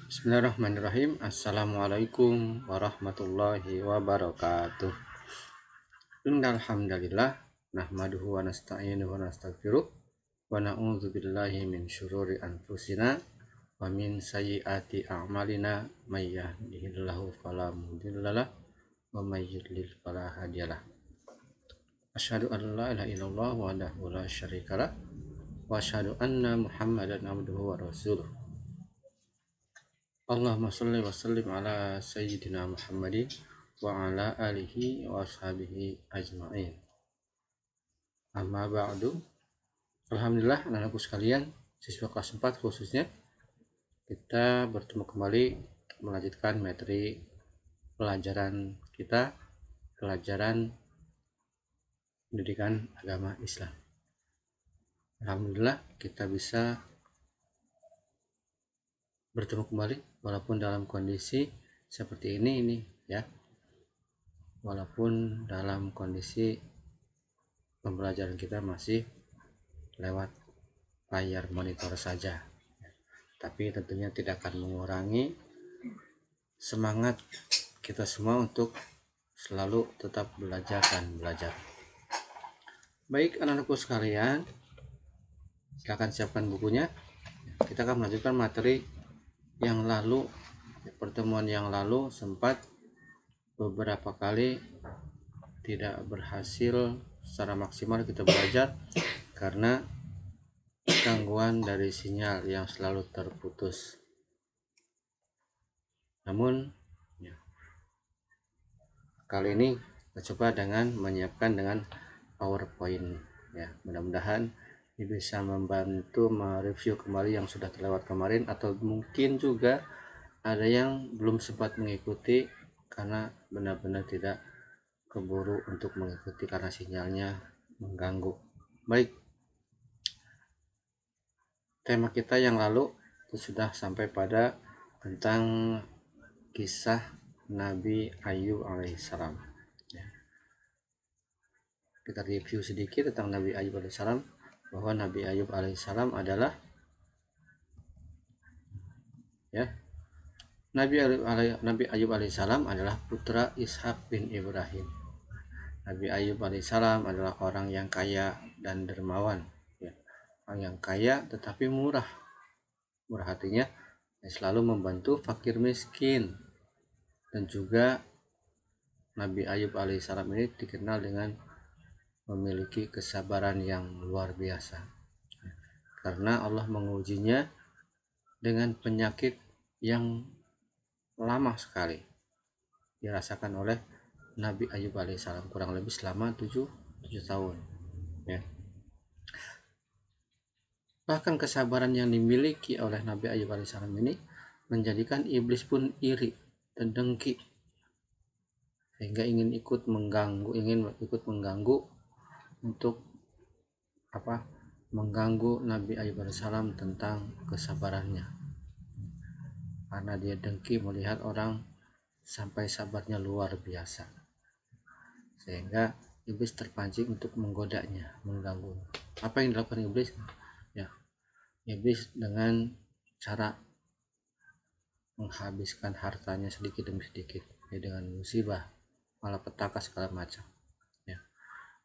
Bismillahirrahmanirrahim. Assalamualaikum warahmatullahi wabarakatuh. Innal hamdalillah nahmaduhu wa nasta'inuhu wa nastaghfiruh wa na'udzu billahi min syururi anfusina wa min sayyiati a'malina may yahdihillahu fala mudhillalah wa may yudlil fala hadiyalah. Asyhadu an la ilaha illallah wahdahu la syarikalah wa asyhadu anna Muhammadan abduhu wa rasuluh. Allahumma sholli wa sallim ala sayyidina Muhammadin wa ala alihi wa ashabihi ajma'in. Amma ba'du. Alhamdulillah anak-anakku sekalian, siswa kelas 4 khususnya, kita bertemu kembali melanjutkan materi pelajaran kita, pelajaran pendidikan agama Islam. Alhamdulillah kita bisa bertemu kembali walaupun dalam kondisi seperti ini ya, walaupun dalam kondisi pembelajaran kita masih lewat layar monitor saja, tapi tentunya tidak akan mengurangi semangat kita semua untuk selalu tetap belajar dan belajar. Baik anak-anakku sekalian, silakan siapkan bukunya. Kita akan melanjutkan materi yang lalu. Pertemuan yang lalu sempat beberapa kali tidak berhasil secara maksimal kita belajar karena gangguan dari sinyal yang selalu terputus. Namun ya, kali ini kita coba dengan menyiapkan dengan PowerPoint ya. Mudah-mudahan ini bisa membantu mereview kembali yang sudah terlewat kemarin, atau mungkin juga ada yang belum sempat mengikuti karena benar-benar tidak keburu untuk mengikuti karena sinyalnya mengganggu. Baik, tema kita yang lalu itu sudah sampai pada tentang kisah Nabi Ayub alaihissalam ya. Kita review sedikit tentang Nabi Ayub alaihissalam, bahwa Nabi Ayub alaihissalam adalah ya, Nabi Ayub alaihissalam adalah putra Ishak bin Ibrahim. Nabi Ayub alaihissalam adalah orang yang kaya dan dermawan ya. Orang yang kaya tetapi murah hatinya, selalu membantu fakir miskin. Dan juga Nabi Ayub alaihissalam ini dikenal dengan memiliki kesabaran yang luar biasa, karena Allah mengujinya dengan penyakit yang lama sekali dirasakan oleh Nabi Ayub alaihissalam, kurang lebih selama 7 tahun ya. Bahkan kesabaran yang dimiliki oleh Nabi Ayub alaihissalam ini menjadikan iblis pun iri dan dengki, sehingga ingin ikut mengganggu untuk mengganggu Nabi Ayub alaihissalam tentang kesabarannya, karena dia dengki melihat orang sampai sabarnya luar biasa, sehingga iblis terpancing untuk menggodanya, mengganggu. Apa yang dilakukan iblis ya? Iblis dengan cara menghabiskan hartanya sedikit demi sedikit ya, dengan musibah, malapetaka segala macam ya.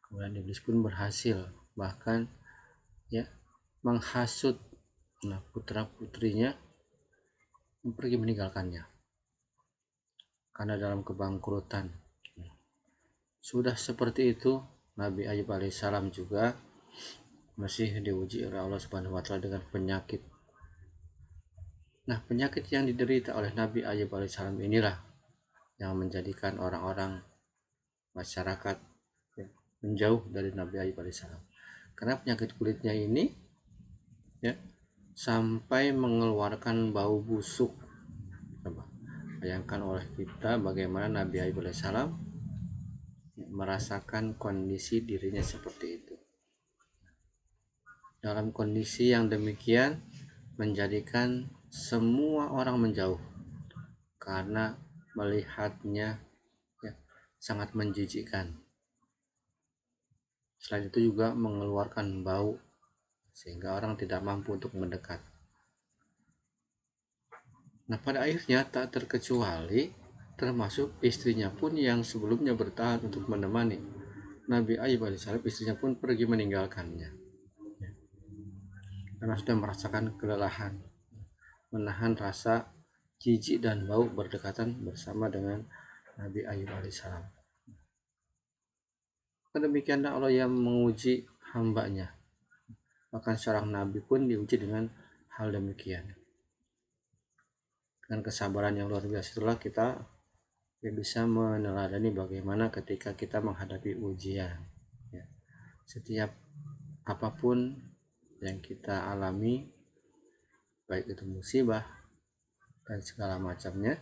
Kemudian iblis pun berhasil bahkan ya menghasut putra putrinya pergi meninggalkannya karena dalam kebangkrutan. Sudah seperti itu, Nabi Ayub alaihissalam juga masih diuji oleh Allah Subhanahu wa taala dengan penyakit. Nah, penyakit yang diderita oleh Nabi Ayub alaihissalam inilah yang menjadikan orang-orang masyarakat menjauh dari Nabi Ayub alaihissalam. Karena penyakit kulitnya ini ya sampai mengeluarkan bau busuk. Coba bayangkan oleh kita bagaimana Nabi Ayub alaihissalam merasakan kondisi dirinya seperti itu. Dalam kondisi yang demikian menjadikan semua orang menjauh karena melihatnya ya, sangat menjijikkan. Selain itu juga mengeluarkan bau sehingga orang tidak mampu untuk mendekat. Nah, pada akhirnya tak terkecuali termasuk istrinya pun yang sebelumnya bertahan untuk menemani Nabi Ayub alaihissalam, istrinya pun pergi meninggalkannya karena sudah merasakan kelelahan menahan rasa jijik dan bau berdekatan bersama dengan Nabi Ayub alaihissalam. Demikianlah Allah yang menguji hambanya. Bahkan seorang nabi pun diuji dengan hal demikian. Dengan kesabaran yang luar biasa itulah kita bisa meneladani bagaimana ketika kita menghadapi ujian. Ya. Setiap apapun yang kita alami, baik itu musibah dan segala macamnya,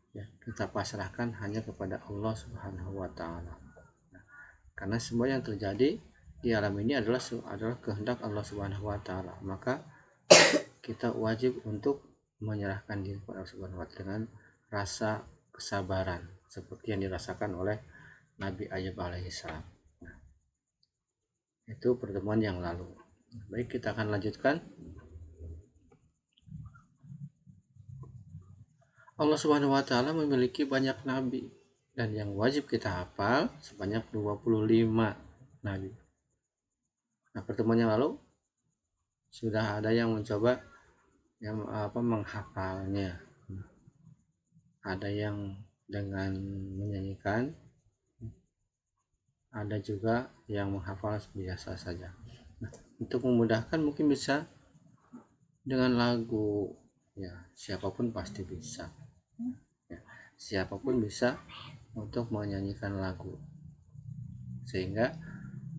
ya, kita pasrahkan hanya kepada Allah Subhanahu wa Ta'ala. Karena semua yang terjadi di alam ini adalah kehendak Allah Subhanahu wa Ta'ala, maka kita wajib untuk menyerahkan diri kepada Allah Subhanahu wa Ta'ala dengan rasa kesabaran seperti yang dirasakan oleh Nabi Ayub alaihissalam. Nah, itu pertemuan yang lalu. Baik, kita akan lanjutkan. Allah Subhanahu wa Ta'ala memiliki banyak nabi, dan yang wajib kita hafal sebanyak 25 nabi. Nah, pertemuan yang lalu sudah ada yang mencoba menghafalnya. Ada yang dengan menyanyikan, ada juga yang menghafal biasa saja. Nah, untuk memudahkan mungkin bisa dengan lagu, ya, siapapun pasti bisa. Ya, siapapun bisa untuk menyanyikan lagu, sehingga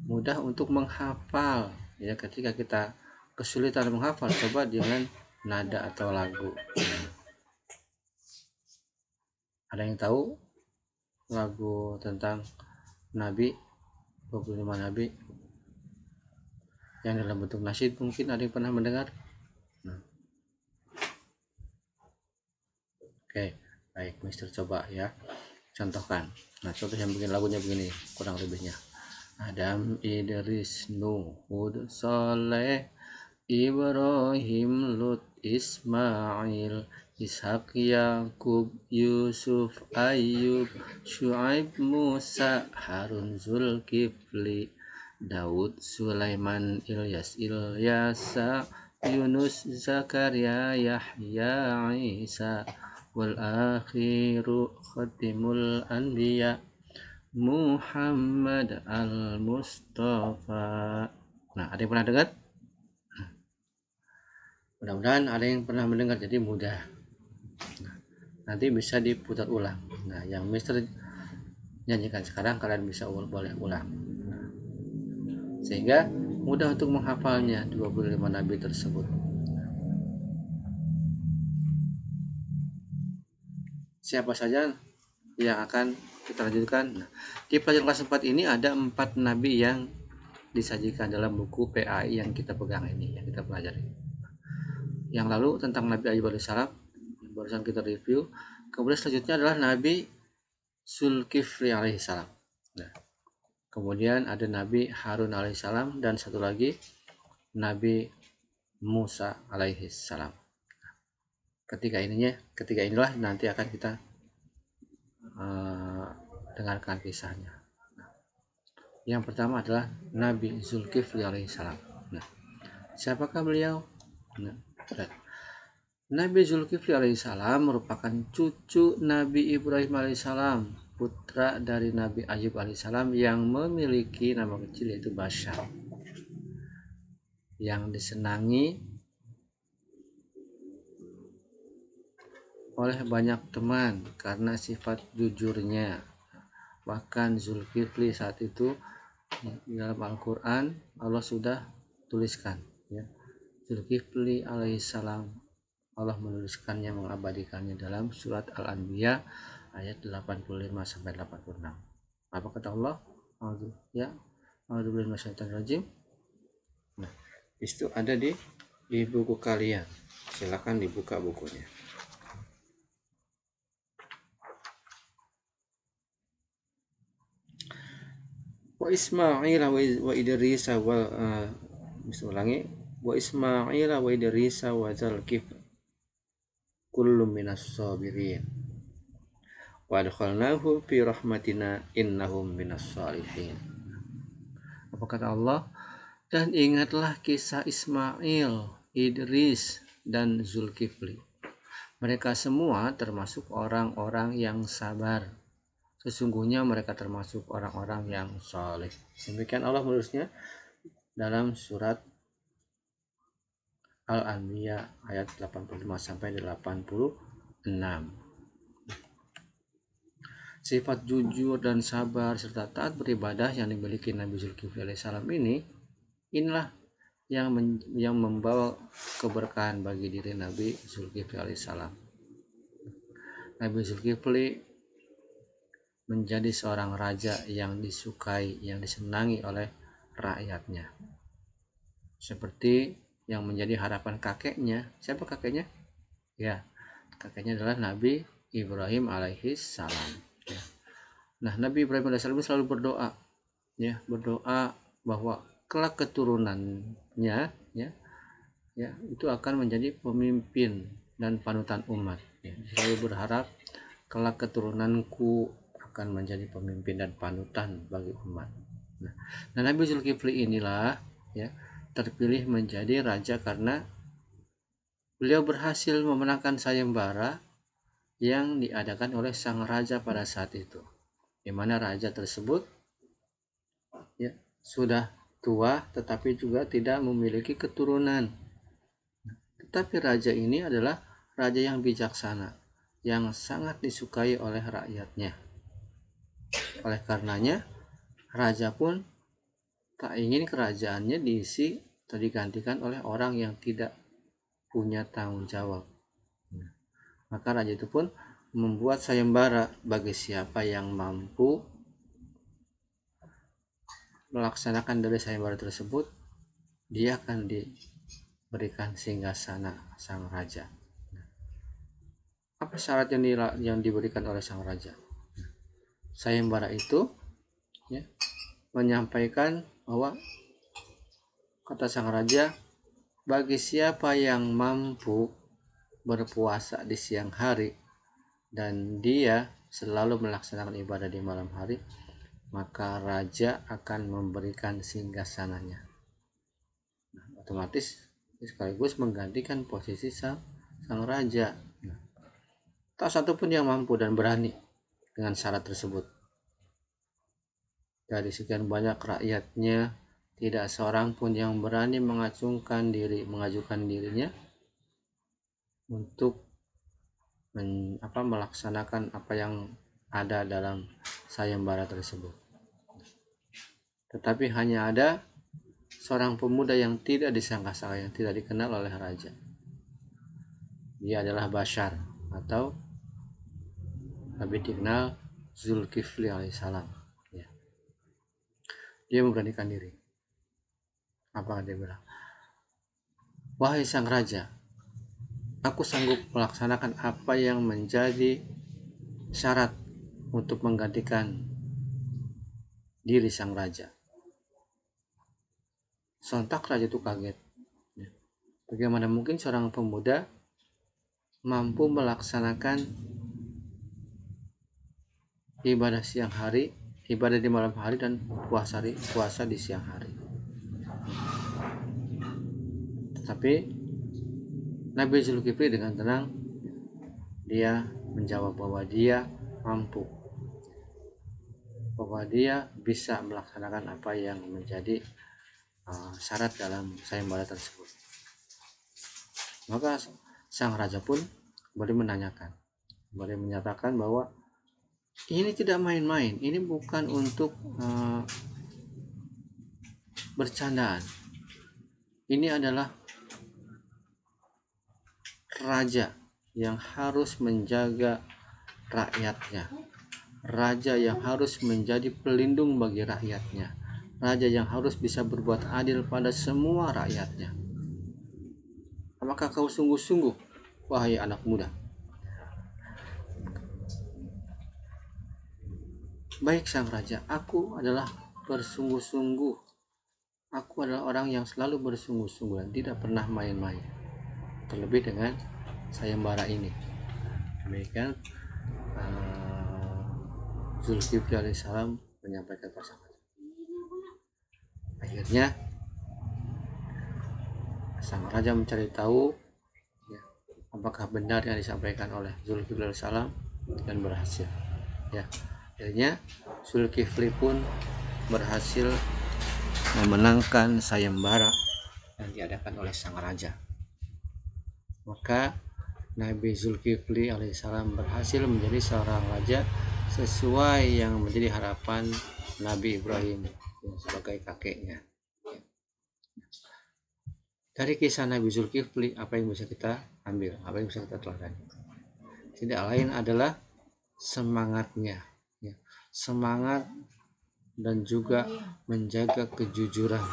mudah untuk menghafal. Ya, ketika kita kesulitan menghafal, coba dengan nada atau lagu. Ada yang tahu lagu tentang Nabi, 25 Nabi yang dalam bentuk nasyid? Mungkin ada yang pernah mendengar? Oke, baik, Mister coba ya contohkan. Nah, contoh yang bikin lagunya begini kurang lebihnya. Adam, Idris, Nuh, Hud, Saleh, Ibrahim, Lut, Ismail, Ishak, Yakub, Yusuf, Ayub, Syuaib, Musa, Harun, Zulkifli, Daud, Sulaiman, Ilyas, Ilyasa, Yunus, Zakaria, Yahya, Isa, wal akhiru khatimul anbiya Muhammad al-Mustafa. Nah, ada yang pernah dengar? Mudah-mudahan ada yang pernah mendengar, jadi mudah. Nah, nanti bisa diputar ulang. Nah, yang Mister nyanyikan sekarang kalian bisa boleh ulang. Nah, sehingga mudah untuk menghafalnya 25 nabi tersebut. Siapa saja yang akan kita lanjutkan? Nah, di pelajaran kelas 4 ini ada 4 nabi yang disajikan dalam buku PAI yang kita pegang ini, yang kita pelajari. Yang lalu tentang Nabi Ayub alaihissalam barusan kita review. Kemudian selanjutnya adalah Nabi Zulkifli alaihissalam. Nah, kemudian ada Nabi Harun alaihissalam, dan satu lagi Nabi Musa alaihissalam. Ketika inilah nanti akan kita dengarkan kisahnya. Nah, yang pertama adalah Nabi Zulkifli alaihissalam. Nah, siapakah beliau? Nah, Nabi Zulkifli alaihissalam merupakan cucu Nabi Ibrahim alaihissalam, putra dari Nabi Ayub alaihissalam yang memiliki nama kecil yaitu Bashar, yang disenangi oleh banyak teman karena sifat jujurnya. Bahkan Zulkifli saat itu di dalam Al-Quran Allah sudah tuliskan, ya, Zulkifli alaihissalam, Allah menuliskannya, mengabadikannya dalam surat Al-Anbiya ayat 85-86. Apa kata Allah? A'udzubillahi minasyaitonir rajim. Nah, itu ada di buku kalian. Silakan dibuka bukunya. Wa Ismail wa Idris wa Ismail wa Idris wa Zulkifli kullum minas sabirin wa adkhalnahu fi rahmatina innahum minas salihin. Apa kata Allah? Dan ingatlah kisah Ismail, Idris, dan Zulkifli. Mereka semua termasuk orang-orang yang sabar. Sesungguhnya mereka termasuk orang-orang yang saleh. Demikian Allah menulisnya dalam surat Al-Anbiya ayat 85 sampai 86. Sifat jujur dan sabar serta taat beribadah yang dimiliki Nabi Zulkifli alaihissalam inilah yang membawa keberkahan bagi diri Nabi Zulkifli alaihissalam. Nabi Zulkifli menjadi seorang raja yang disukai, yang disenangi oleh rakyatnya. Seperti yang menjadi harapan kakeknya. Siapa kakeknya? Ya, kakeknya adalah Nabi Ibrahim alaihissalam. Ya. Nah, Nabi Ibrahim alaihissalam selalu berdoa, ya, berdoa bahwa kelak keturunannya, ya, itu akan menjadi pemimpin dan panutan umat. Ya. Selalu berharap kelak keturunanku akan menjadi pemimpin dan panutan bagi umat. Nah, Nabi Zulkifli inilah, ya, terpilih menjadi raja karena beliau berhasil memenangkan sayembara yang diadakan oleh sang raja pada saat itu, di mana raja tersebut, ya, sudah tua tetapi juga tidak memiliki keturunan. Tetapi raja ini adalah raja yang bijaksana, yang sangat disukai oleh rakyatnya. Oleh karenanya, raja pun tak ingin kerajaannya diisi atau digantikan oleh orang yang tidak punya tanggung jawab. Maka raja itu pun membuat sayembara bagi siapa yang mampu melaksanakan dari sayembara tersebut, dia akan diberikan singgasana sang raja. Apa syarat yang diberikan oleh sang raja? Sayembara itu, ya, menyampaikan bahwa kata sang raja, bagi siapa yang mampu berpuasa di siang hari dan dia selalu melaksanakan ibadah di malam hari, maka raja akan memberikan singgasananya. Nah, otomatis sekaligus menggantikan posisi sang raja. Nah, tak satu pun yang mampu dan berani dengan syarat tersebut. Dari sekian banyak rakyatnya, tidak seorang pun yang berani mengajukan dirinya untuk melaksanakan apa yang ada dalam sayembara tersebut. Tetapi hanya ada seorang pemuda yang tidak disangka-sangka, yang tidak dikenal oleh raja. Dia adalah Bashar atau lebih dikenal Zulkifli alaihissalam. Ya. Dia memberanikan diri. Apa dia bilang? Wahai sang raja, aku sanggup melaksanakan apa yang menjadi syarat untuk menggantikan diri sang raja. Sontak raja itu kaget. Bagaimana mungkin seorang pemuda mampu melaksanakan ibadah siang hari, ibadah di malam hari, dan puasa di siang hari. Tetapi Nabi Zulkifli dengan tenang dia menjawab bahwa dia mampu, bahwa dia bisa melaksanakan apa yang menjadi syarat dalam sayembara tersebut. Maka sang raja pun boleh menyatakan bahwa ini tidak main-main, ini bukan untuk bercandaan. Ini adalah raja yang harus menjaga rakyatnya, raja yang harus menjadi pelindung bagi rakyatnya, raja yang harus bisa berbuat adil pada semua rakyatnya. Apakah kau sungguh-sungguh, wahai anak muda? Baik sang raja, aku adalah bersungguh-sungguh. Aku adalah orang yang selalu bersungguh-sungguh dan tidak pernah main-main. Terlebih dengan sayembara ini. Demikian Zulkifli alaihissalam menyampaikan pasangan. Akhirnya sang raja mencari tahu ya, apakah benar yang disampaikan oleh Zulkifli alaihissalam, dan berhasil. Ya, akhirnya Zulkifli pun berhasil memenangkan sayembara yang diadakan oleh sang raja. Maka Nabi Zulkifli alaihissalam berhasil menjadi seorang raja sesuai yang menjadi harapan Nabi Ibrahim sebagai kakeknya. Dari kisah Nabi Zulkifli, apa yang bisa kita ambil, apa yang bisa kita teladani? Tidak lain adalah semangatnya, ya. Semangat dan juga menjaga kejujuran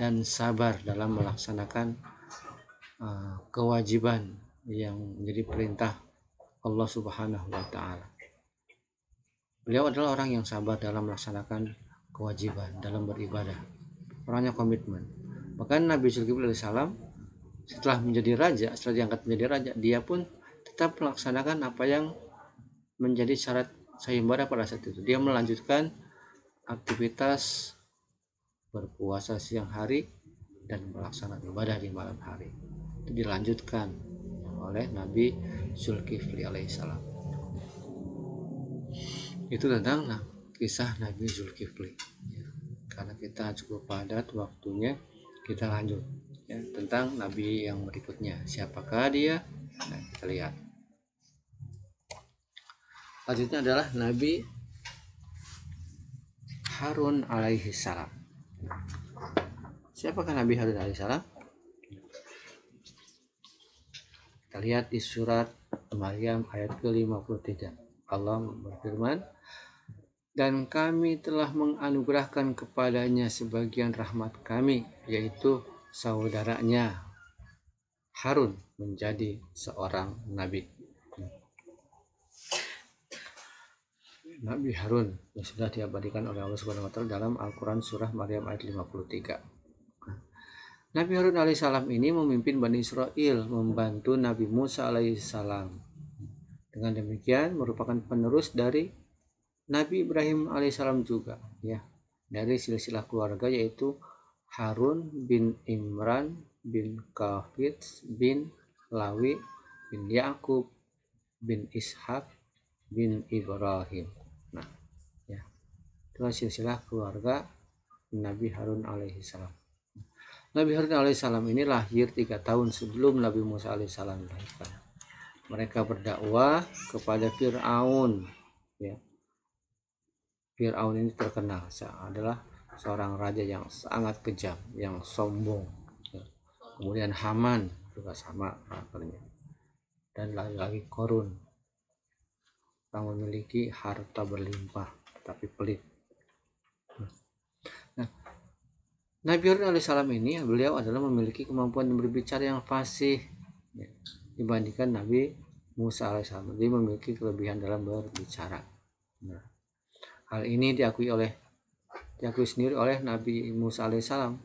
dan sabar dalam melaksanakan kewajiban yang menjadi perintah Allah Subhanahu wa Ta'ala. Beliau adalah orang yang sabar dalam melaksanakan kewajiban, dalam beribadah, orangnya komitmen. Bahkan Nabi Zulkifli alaihissalam setelah menjadi raja, setelah diangkat menjadi raja, dia pun tetap melaksanakan apa yang menjadi syarat sayembara pada saat itu. Dia melanjutkan aktivitas berpuasa siang hari dan melaksanakan ibadah di malam hari. Itu dilanjutkan oleh Nabi Zulkifli alaihissalam. Itu tentang kisah Nabi Zulkifli ya. Karena kita cukup padat waktunya, kita lanjut ya, tentang Nabi yang berikutnya. Siapakah dia? Nah, kita lihat. Selanjutnya adalah Nabi Harun alaihi salam. Siapakah Nabi Harun alaihi salam? Kita lihat di surat Maryam ayat ke-53. Allah berfirman, dan kami telah menganugerahkan kepadanya sebagian rahmat kami, yaitu saudaranya Harun menjadi seorang nabi. Nabi Harun yang sudah diabadikan oleh Allah Subhanahu wa taala dalam Al-Qur'an surah Maryam ayat 53. Nabi Harun alaihissalam ini memimpin Bani Israel, membantu Nabi Musa alaihissalam. Dengan demikian merupakan penerus dari Nabi Ibrahim alaihissalam juga, ya, dari silsilah keluarga, yaitu Harun bin Imran bin Kafit bin Lawi bin Yakub bin Ishak bin Ibrahim. Nah, ya, itulah silsilah keluarga Nabi Harun alaihissalam. Nabi Harun alaihissalam ini lahir 3 tahun sebelum Nabi Musa alaihissalam lahir. Mereka berdakwah kepada Fir'aun. Ya. Fir'aun ini terkenal adalah seorang raja yang sangat kejam, yang sombong. Ya. Kemudian Haman juga sama karakternya. Dan lagi Korun, yang memiliki harta berlimpah tapi pelit. Nah, Nabi Harun alaihissalam ini, beliau adalah memiliki kemampuan berbicara yang fasih ya, dibandingkan Nabi Musa alaihissalam. Dia memiliki kelebihan dalam berbicara. Nah, hal ini diakui sendiri oleh Nabi Musa alaihissalam.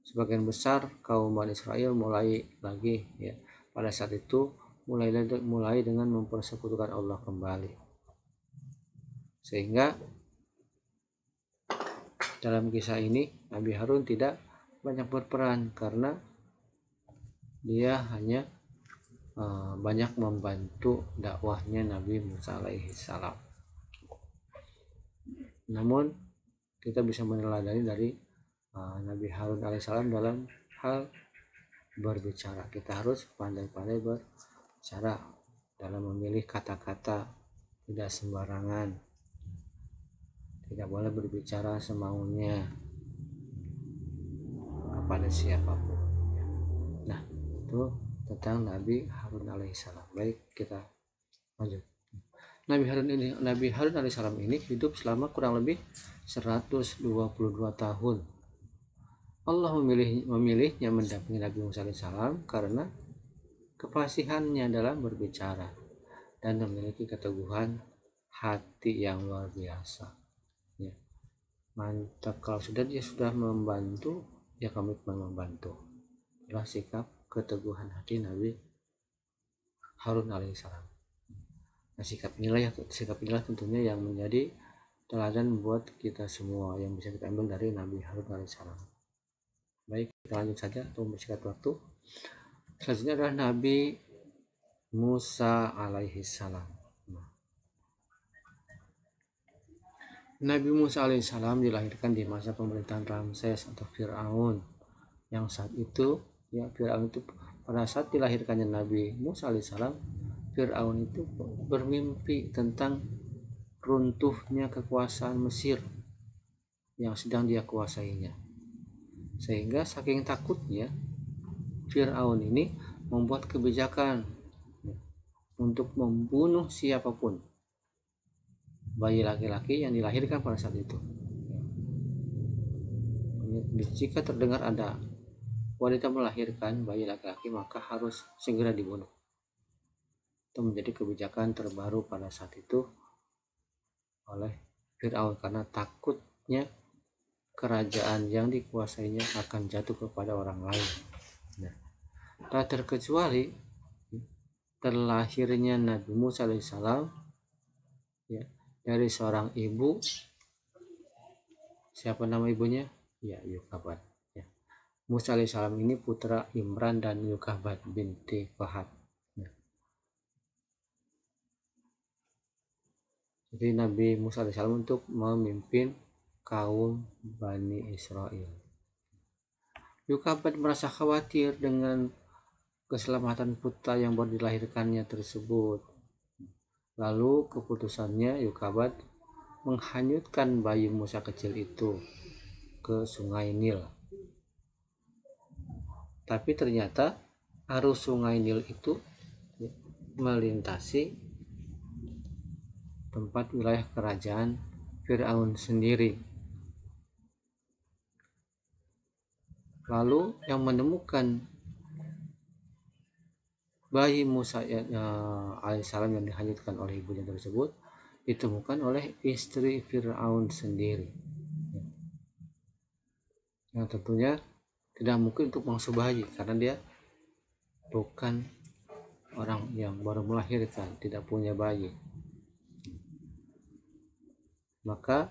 Sebagian besar kaum Bani Israel mulai lagi ya pada saat itu mulai dengan mempersekutukan Allah kembali, sehingga dalam kisah ini Nabi Harun tidak banyak berperan karena dia hanya banyak membantu dakwahnya Nabi Musa alaihissalam. Namun kita bisa meneladani dari Nabi Harun alaihissalam dalam hal berbicara. Kita harus pandai-pandai berbicara dalam memilih kata-kata, tidak sembarangan, tidak boleh berbicara semaunya kepada siapapun. Nah, itu tentang Nabi Harun alaihissalam. Baik, kita lanjut. Nabi Harun alaihissalam ini hidup selama kurang lebih 122 tahun. Allah memilihnya mendampingi Nabi Musa alaihissalam karena kefasihannya dalam berbicara dan memiliki keteguhan hati yang luar biasa. Ya. Mantap, kalau dia sudah membantu, ya komitmen membantu. adalah sikap keteguhan hati Nabi Harun alaihissalam. Nah, sikap inilah tentunya yang menjadi teladan buat kita semua, yang bisa kita ambil dari Nabi Harun alaihissalam. Baik, kita lanjut saja untuk mempersingkat waktu. Selanjutnya adalah Nabi Musa alaihissalam. Nabi Musa alaihissalam dilahirkan di masa pemerintahan Ramses atau Fir'aun, yang saat itu Fir'aun itu pada saat dilahirkannya Nabi Musa alaihissalam, Fir'aun itu bermimpi tentang runtuhnya kekuasaan Mesir yang sedang dia kuasainya, sehingga saking takutnya Fir'aun ini membuat kebijakan untuk membunuh siapapun bayi laki-laki yang dilahirkan pada saat itu. Jika terdengar ada wanita melahirkan bayi laki-laki, maka harus segera dibunuh. Itu menjadi kebijakan terbaru pada saat itu oleh Fir'aun, karena takutnya kerajaan yang dikuasainya akan jatuh kepada orang lain. Tak terkecuali terlahirnya Nabi Musa alaihissalam dari seorang ibu. Siapa nama ibunya? Yukhabat. Musa alaihissalam ini putra Imran dan Yukhabat binti Fahad. Jadi Nabi Musa alaihissalam untuk memimpin kaum Bani Israel. Yukhabat merasa khawatir dengan keselamatan putra yang baru dilahirkannya tersebut. Lalu keputusannya Yukhabat menghanyutkan bayi Musa kecil itu ke sungai Nil. Tapi ternyata arus sungai Nil itu melintasi tempat wilayah kerajaan Fir'aun sendiri. Lalu yang menemukan bayi Musa alaihissalam yang dihanyutkan oleh ibunya tersebut ditemukan oleh istri Fir'aun sendiri, yang tentunya tidak mungkin untuk mengasuh bayi karena dia bukan orang yang baru melahirkan, tidak punya bayi. Maka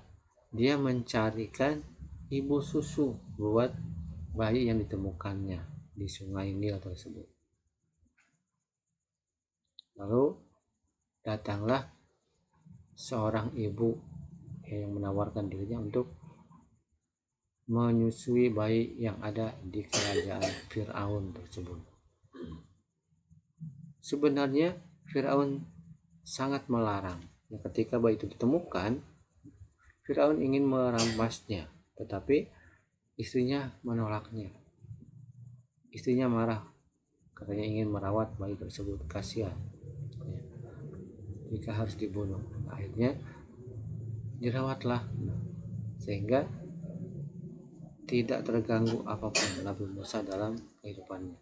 dia mencarikan ibu susu buat bayi yang ditemukannya di sungai Nil tersebut. Lalu datanglah seorang ibu yang menawarkan dirinya untuk menyusui bayi yang ada di kerajaan Fir'aun tersebut. Sebenarnya Fir'aun sangat melarang. Ketika bayi itu ditemukan, Fir'aun ingin merampasnya, tetapi istrinya menolaknya. Istrinya marah karena ingin merawat bayi tersebut, kasihan jika harus dibunuh. Akhirnya dirawatlah sehingga tidak terganggu apapun Nabi Musa dalam kehidupannya,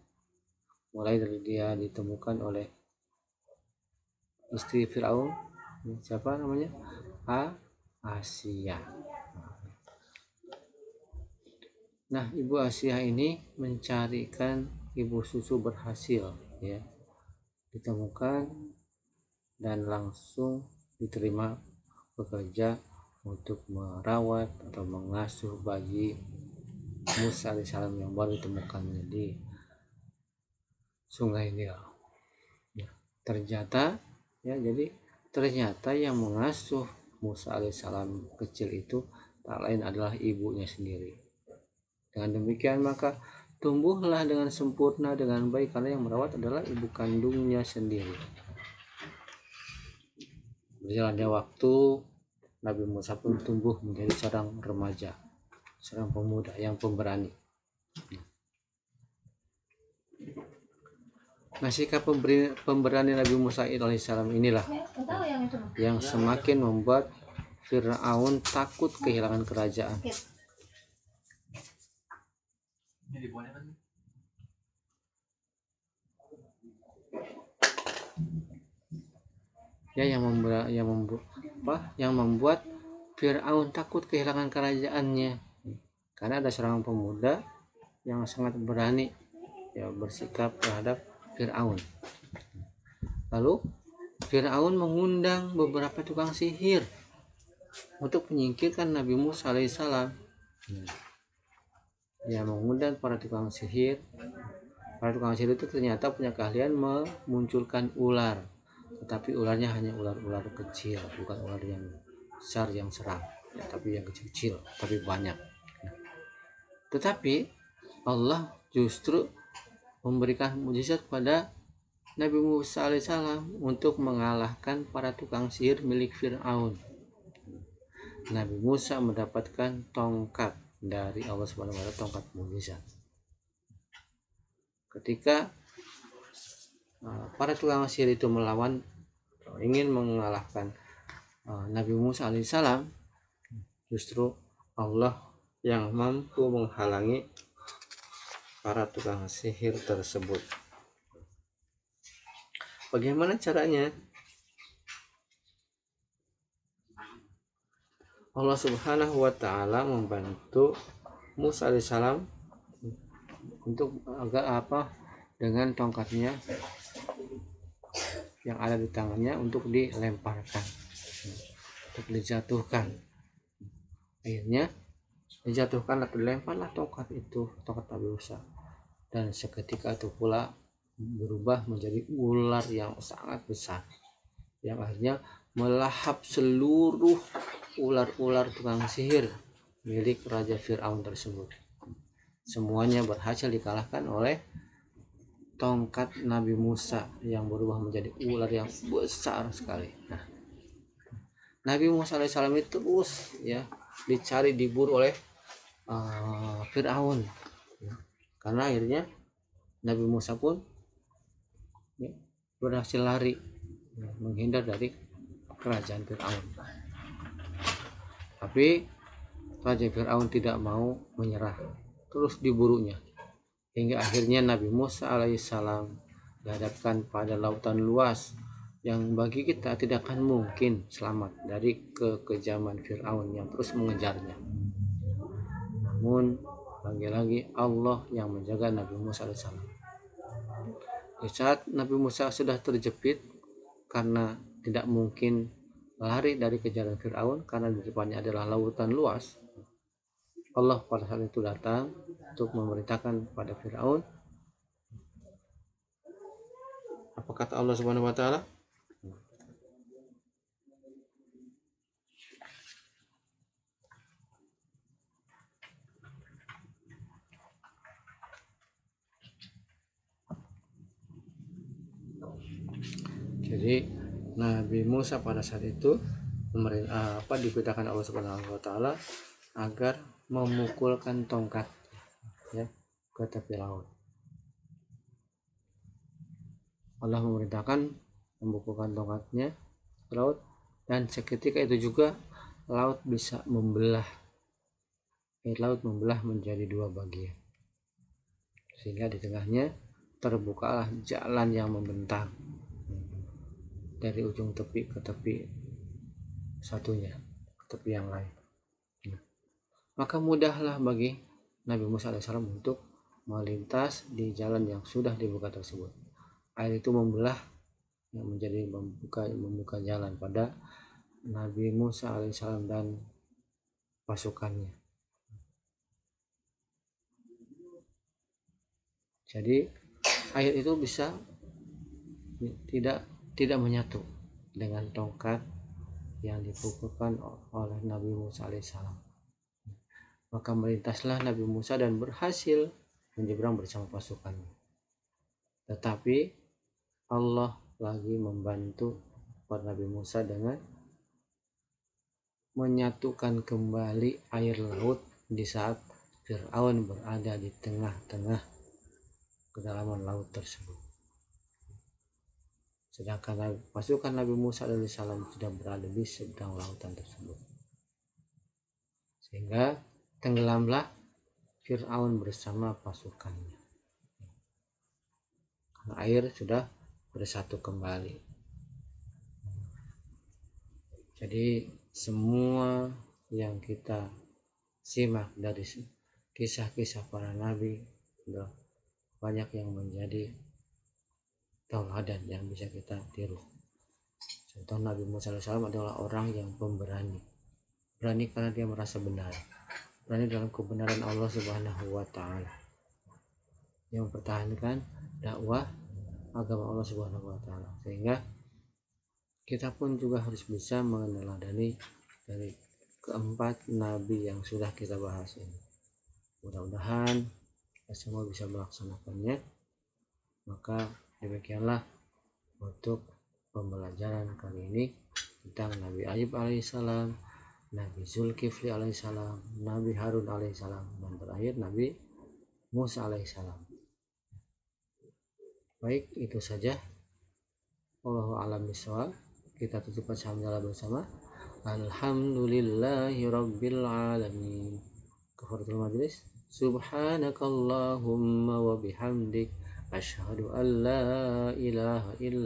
mulai dari dia ditemukan oleh istri Fir'aun, siapa namanya, Asia. Nah, ibu Asia ini mencarikan ibu susu berhasil ditemukan dan langsung diterima bekerja untuk merawat atau mengasuh bayi Musa alaihissalam yang baru ditemukannya di sungai Nil. Ternyata yang mengasuh Musa alaihissalam kecil itu tak lain adalah ibunya sendiri. Dengan demikian maka tumbuhlah dengan sempurna dengan baik karena yang merawat adalah ibu kandungnya sendiri. Berjalannya waktu, Nabi Musa pun tumbuh menjadi seorang remaja, seorang pemuda yang pemberani. Nah, sikap pemberani Nabi Musa alaihissalam inilah yang semakin membuat Fir'aun takut kehilangan kerajaan. Yang membuat Fir'aun takut kehilangan kerajaannya karena ada seorang pemuda yang sangat berani ya bersikap terhadap Fir'aun. Lalu Fir'aun mengundang beberapa tukang sihir untuk menyingkirkan Nabi Musa alaihissalam. Dia mengundang para tukang sihir. Para tukang sihir itu ternyata punya keahlian memunculkan ular, tetapi ularnya hanya ular-ular kecil, bukan ular yang besar yang serang, ya, tapi yang kecil-kecil, tapi banyak. Tetapi Allah justru memberikan mukjizat pada Nabi Musa alaihissalam untuk mengalahkan para tukang sihir milik Fir'aun. Nabi Musa mendapatkan tongkat dari Allah Subhanahu wa taala, tongkat mukjizat. Ketika para tukang sihir itu melawan, ingin mengalahkan Nabi Musa alaihissalam, justru Allah yang mampu menghalangi para tukang sihir tersebut. Bagaimana caranya? Allah Subhanahu wa taala membantu Musa alaihissalam untuk agar dengan tongkatnya yang ada di tangannya untuk dilemparkan, untuk dijatuhkan. Akhirnya dijatuhkan atau dilemparlah tongkat itu, tongkat Nabi Musa, dan seketika itu pula berubah menjadi ular yang sangat besar yang akhirnya melahap seluruh ular-ular tukang sihir milik Raja Fir'aun tersebut. Semuanya berhasil dikalahkan oleh tongkat Nabi Musa yang berubah menjadi ular yang besar sekali. Nah, Nabi Musa alaihissalam itu terus ya dicari, diburu oleh Fir'aun, ya. Karena akhirnya Nabi Musa pun ya, berhasil lari, ya, menghindar dari kerajaan Fir'aun. Tapi Raja Fir'aun tidak mau menyerah, terus diburunya, hingga akhirnya Nabi Musa alaihissalam dihadapkan pada lautan luas yang bagi kita tidak akan mungkin selamat dari kekejaman Fir'aun yang terus mengejarnya. Namun lagi-lagi Allah yang menjaga Nabi Musa alaihissalam. Di saat Nabi Musa sudah terjepit karena tidak mungkin lari dari kejaran Fir'aun karena di depannya adalah lautan luas, Allah pada saat itu datang untuk memerintahkan pada Fir'aun. Apa kata Allah Subhanahu wa taala? Jadi Nabi Musa pada saat itu diperintahkan Allah Subhanahu wa taala agar memukulkan tongkat ya ke tepi laut. Allah memerintahkan memukulkan tongkatnya ke laut, dan seketika itu juga laut bisa membelah, air laut membelah menjadi dua bagian, sehingga di tengahnya terbukalah jalan yang membentang dari ujung tepi ke tepi satunya, ke tepi yang lain. Maka mudahlah bagi Nabi Musa alaihissalam untuk melintas di jalan yang sudah dibuka tersebut. Air itu membelah yang menjadi membuka jalan pada Nabi Musa alaihissalam dan pasukannya. Jadi air itu bisa tidak menyatu dengan tongkat yang dipukulkan oleh Nabi Musa alaihissalam. Maka melintaslah Nabi Musa dan berhasil menyeberang bersama pasukannya. Tetapi Allah lagi membantu para Nabi Musa dengan menyatukan kembali air laut di saat Fir'aun berada di tengah-tengah kedalaman laut tersebut. Sedangkan pasukan Nabi Musa alaihissalam sudah berada di seberang lautan tersebut. Sehingga tenggelamlah Fir'aun bersama pasukannya. Karena air sudah bersatu kembali. Jadi semua yang kita simak dari kisah-kisah para nabi, banyak yang menjadi tauladan yang bisa kita tiru. Contoh Nabi Musa alaihissalam adalah orang yang pemberani, berani karena dia merasa benar, berani dalam kebenaran Allah Subhanahu wa Ta'ala, yang mempertahankan dakwah agama Allah Subhanahu wa Ta'ala. Sehingga kita pun juga harus bisa meneladani dari keempat nabi yang sudah kita bahas ini. Mudah-mudahan kita semua bisa melaksanakannya. Maka demikianlah untuk pembelajaran kali ini tentang Nabi Ayub alaihissalam, Nabi Zulkifli alaihissalam, Nabi Harun alaihissalam, dan terakhir Nabi Musa alaihissalam. Baik, itu saja. Wallahu a'lam bishawab. Kita tutup hamdalah bersama. Alhamdulillahi rabbil alamin. Kafaratul majlis. Subhanakallahumma wa bihamdik asyhadu an la ilaha illa